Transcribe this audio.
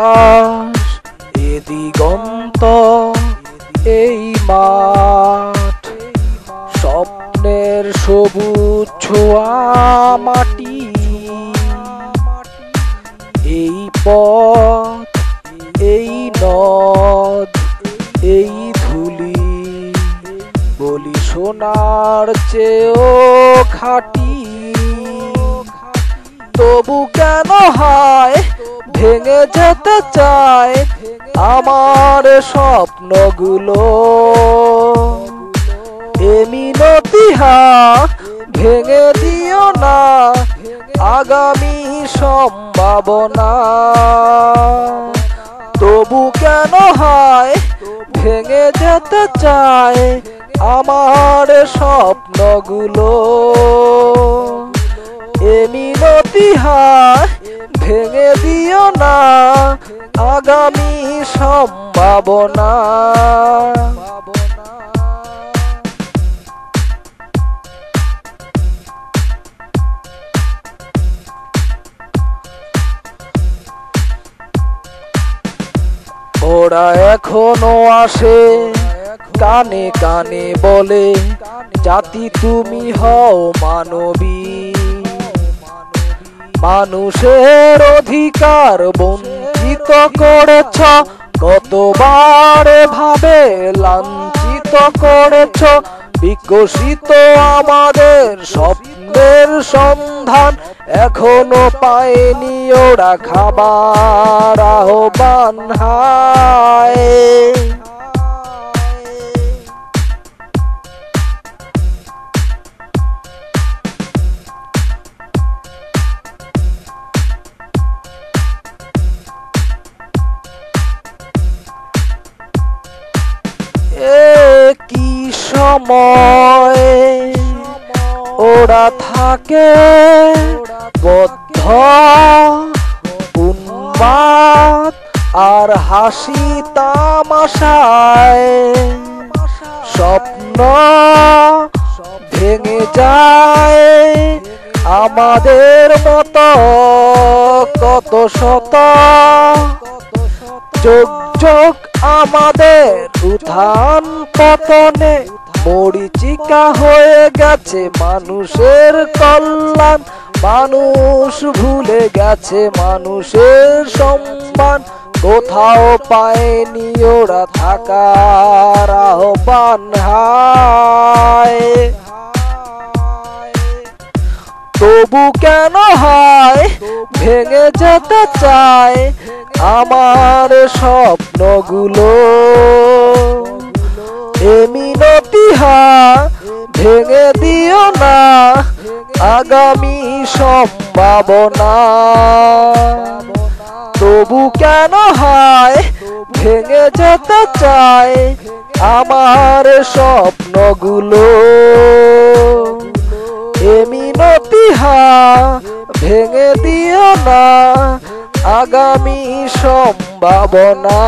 আকাশ এ দিগন্ত এই মাঠ, স্বপ্নের সবুজ ছোঁয়া মাটি, এই পথ এই নদ এই ধুলি, বলি সোনার চেয়েও খাঁটি। তবু কেন হয় ভেঙে যেতে চায় আমার স্বপ্নগুলো, এ মিনতি ভেঙে দিও না আগামী সম্ভাবনা। তবু কেন হয় ভেঙে যেতে চায় আমার স্বপ্নগুলো, এ মিনতি ভেঙে দিও না আগামী সম্ভাবনা। ওরা এখনো আসে কানে কানে বলে, জাতি তুমি হও মানবী, মানুষের অধিকার বঞ্চিত করেছ, কতবার ভাবে লাঞ্ছিত করেছ। বিকশিত আমাদের স্বপ্নের সন্ধান এখনো পায়নি ওরা, খাবার আহ্বান হায়। কি সময় ওরা থাকে বদ্ধ উন্মাদ আর হাসি তামাশায়, স্বপ্ন ভেঙে যায় আমাদের মতো কত শত, যোগ যোগ আমাদের উত্থান পতনে মরীচিকা হয়ে গেছে মানুষের কল্যাণ। মানুষ ভুলে গেছে মানুষের সম্মান, কোথাও পায়নি ওরা থাকার আহ্বান হায়। তবু কেন হয় ভেঙে যেতে চায় আমার স্বপ্নগুলো, এ মিনতি ভেঙে দিও না আগামী সম্ভাবনা। তবু কেন হয় ভেঙে যেতে চায় আমার স্বপ্নগুলো, এ মিনতি ভেঙে দিও না আগামী সম্ভাবনা।